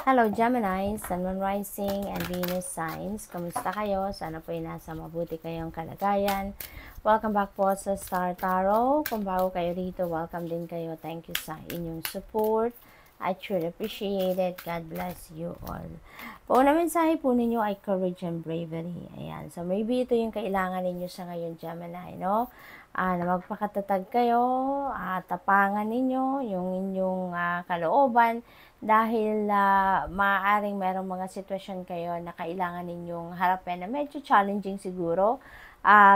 Hello Gemini, Sun, Moon, Rising, and Venus signs. Kamusta kayo? Sana po ay nasa mabuti kayong kalagayan. Welcome back po sa Star Tarot. Kung bago kayo rito, welcome din kayo. Thank you sa inyong support. I truly appreciate it. God bless you all. Pauna mensahe po ninyo ay courage and bravery. Ayan. So maybe ito yung kailangan ninyo sa ngayon, Gemini, no? Na magpakatatag kayo, tapangan ninyo yung inyong kalooban dahil maaaring merong mga sitwasyon kayo na kailangan ninyong harapin na medyo challenging siguro,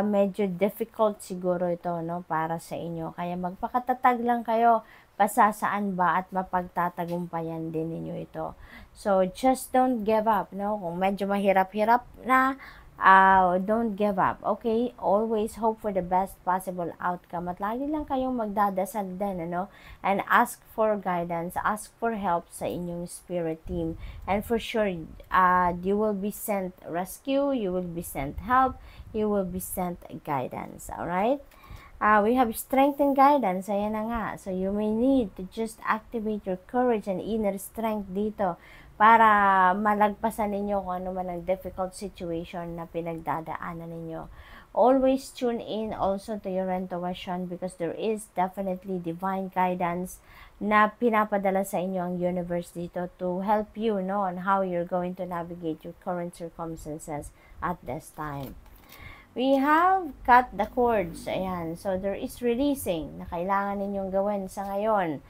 medyo difficult siguro ito, no, para sa inyo. Kaya magpakatatag lang kayo, pasasaan ba at mapagtatagumpayan din ninyo ito. So just don't give up, no? Kung medyo mahirap-hirap na, don't give up, okay? Always hope for the best possible outcome. At lagi lang kayong magdadasal din, ano? And ask for guidance, ask for help sa inyong spirit team. And for sure, you will be sent rescue, you will be sent help, you will be sent guidance, alright? We have strength and guidance, ayan na nga. So you may need to just activate your courage and inner strength dito para malagpasan ninyo kung ano man ang difficult situation na pinagdadaanan ninyo. Always tune in also to your intuition because there is definitely divine guidance na pinapadala sa inyo ang universe dito to help you, no, on how you're going to navigate your current circumstances at this time. We have cut the cords. Ayan. So, there is releasing na kailangan ninyong gawin sa ngayon.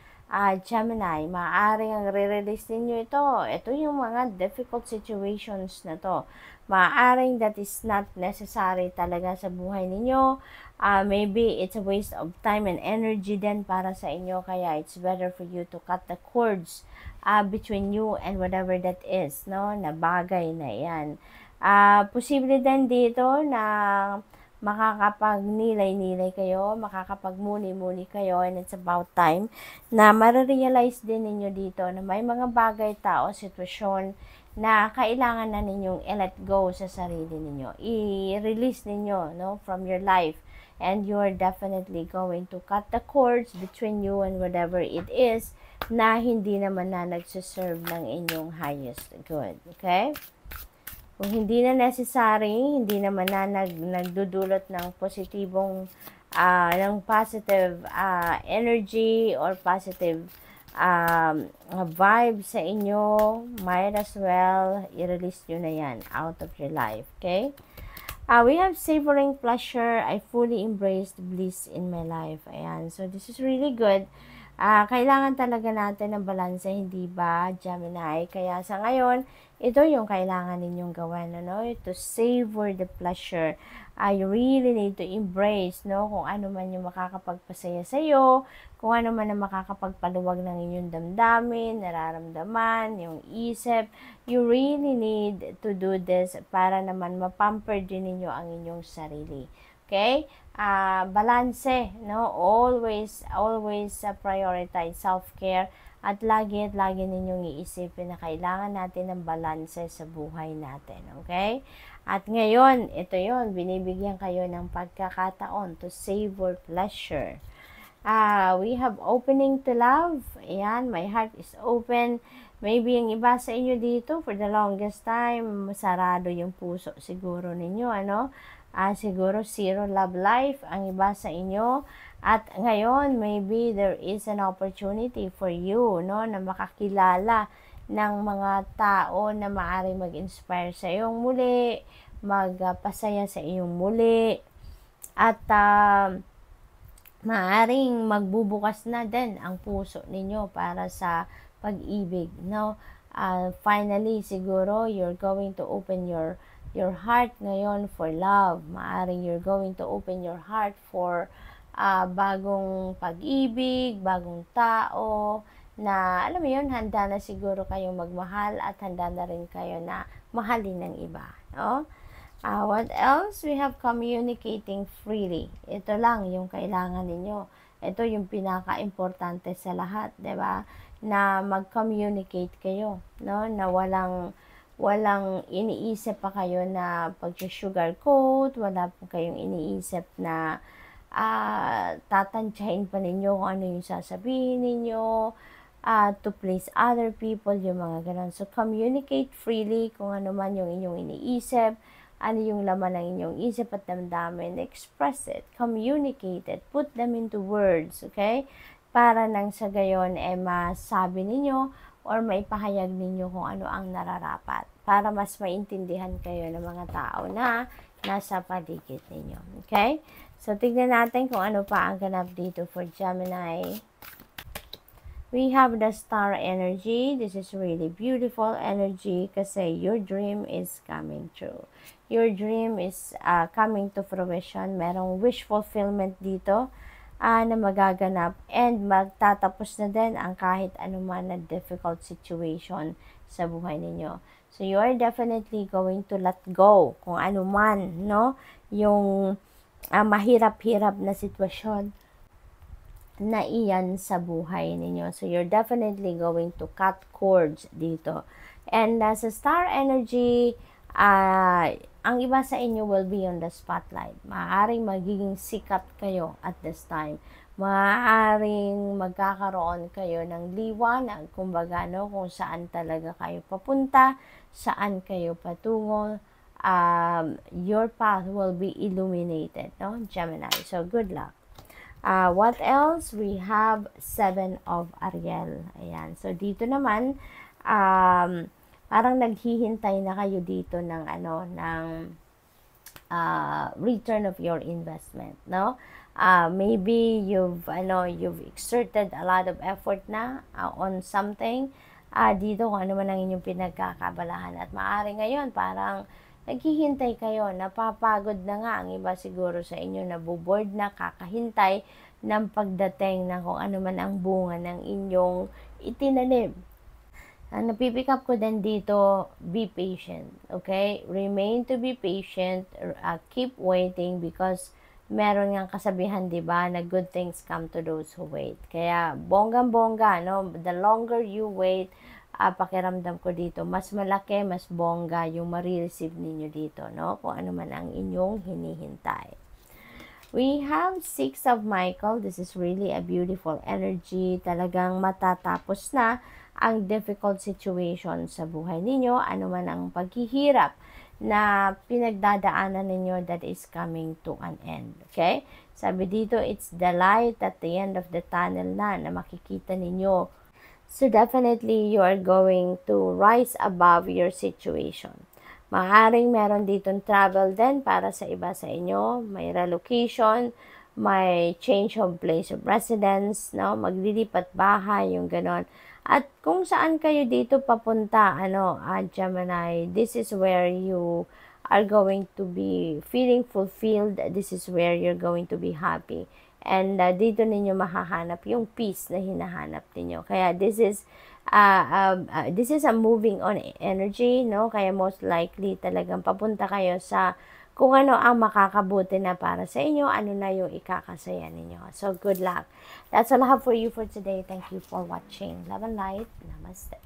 Gemini, maaaring ang re-release ninyo ito. Ito yung mga difficult situations na to. Maaaring that is not necessary talaga sa buhay ninyo. Maybe it's a waste of time and energy din para sa inyo. Kaya it's better for you to cut the cords between you and whatever that is, no? Na bagay na yan. Posible din dito na makakapag-nilay-nilay kayo, makakapag-muni-muni kayo, and it's about time na marirealize din ninyo dito na may mga bagay, tao, sitwasyon na kailangan na ninyong i-let go sa sarili ninyo. I-release ninyo, no, from your life. And you're definitely going to cut the cords between you and whatever it is na hindi naman na nagsiserve ng inyong highest good. Okay? Kung hindi na necessary, hindi naman na nagdudulot ng positibong, ng positive energy or positive vibe sa inyo, might as well i-release nyo na yan out of your life, okay? We have savoring pleasure. I fully embrace the bliss in my life. Ayan, so this is really good. Kailangan talaga natin ng balanse, hindi ba, Gemini? Kaya sa ngayon, ito yung kailangan ninyong gawin, ano? To savor the pleasure. You really need to embrace, no? Kung ano man yung makakapagpasaya sa'yo, kung ano man ang makakapagpaluwag ng inyong damdamin, nararamdaman, yung isip. You really need to do this para naman mapamper din ninyo ang inyong sarili. Okay? Balanse, no? Always prioritize self-care at lagi ninyong iisipin na kailangan natin ng balanse sa buhay natin, okay? At ngayon, ito yon, binibigyan kayo ng pagkakataon to savor pleasure. We have opening to love. Ayan, my heart is open. Maybe yung iba sa inyo dito, for the longest time, sarado yung puso siguro ninyo, ano? Siguro zero love life ang iba sa inyo. At ngayon, maybe there is an opportunity for you, no, na makakilala ng mga tao na maaaring mag-inspire sa iyong muli, magpasaya sa iyong muli, at maaaring magbubukas na din ang puso ninyo para sa pag-ibig, no? Finally, siguro, you're going to open your heart ngayon for love. Maaaring you're going to open your heart for bagong pag-ibig, bagong tao, na alam mo yun, handa na siguro kayong magmahal at handa na rin kayo na mahalin ng iba, no? What else? We have communicating freely. Ito lang yung kailangan ninyo. Ito yung pinaka-importante sa lahat, 'di ba? Na mag-communicate kayo, no? Na walang iniisip pa kayo na pag-sugarcoat, wala po kayong iniisip na tatantyahin pa ninyo kung ano yung sasabihin ninyo, to please other people, yung mga ganon. So, communicate freely kung ano man yung inyong iniisip, ano yung laman ng inyong isip at damdamin, express it, communicate it, put them into words, okay? Para nang sa gayon, masabi ninyo or maipahayag ninyo kung ano ang nararapat para mas maintindihan kayo ng mga tao na nasa paligid ninyo. Okay? So, tignan natin kung ano pa ang ganap dito for Gemini. We have the star energy. This is really beautiful energy kasi your dream is coming true. Your dream is coming to fruition. Merong wish fulfillment dito na magaganap and magtatapos na din ang kahit anuman na difficult situation sa buhay ninyo. So, you are definitely going to let go kung ano man, no? Yung mahirap-hirap na sitwasyon na iyan sa buhay ninyo. So, you're definitely going to cut cords dito. And sa star energy, ang iba sa inyo will be on the spotlight. Maaaring magiging sikat kayo at this time. Maaaring magkakaroon kayo ng liwanag, kumbaga, no, kung saan talaga kayo papunta, saan kayo patungo, your path will be illuminated, no, Gemini. So, good luck. What else? We have 7 of Ariel. Ayan. So, dito naman, parang naghihintay na kayo dito ng return of your investment, no? Maybe you've exerted a lot of effort na on something. Dito kung ano man ang inyong pinagkakabalahan at maaari ngayon parang naghihintay kayo, napapagod na nga ang iba siguro sa inyo, nabuboard na, kakahintay ng pagdating na kung ano man ang bunga ng inyong itinanim. Napipick up ko din dito, be patient, okay? Remain to be patient, keep waiting because meron ngang kasabihan, di ba, na good things come to those who wait. Kaya, bonggang-bongga, no? The longer you wait, pakiramdam ko dito, mas malaki, mas bongga yung marireceive ninyo dito, no? Kung ano man ang inyong hinihintay. We have 6 of Michael. This is really a beautiful energy. Talagang matatapos na ang difficult situation sa buhay ninyo, ano man ang paghihirap na pinagdadaanan ninyo that is coming to an end. Okay? Sabi dito, it's the light at the end of the tunnel na makikita ninyo. So definitely, you are going to rise above your situation. Maaaring meron ditong travel din para sa iba sa inyo. May relocation, may change of place of residence, no? Maglilipat bahay, yung ganon. At kung saan kayo dito papunta, Gemini, this is where you are going to be feeling fulfilled. This is where you're going to be happy. And dito ninyo mahahanap yung peace na hinahanap ninyo. Kaya this is a moving on energy, no? Kaya most likely talagang papunta kayo sa kung ano ang makakabuti na para sa inyo, ano na yung ikakasaya ninyo. So, good luck. That's all I have for you for today. Thank you for watching. Love and light. Namaste.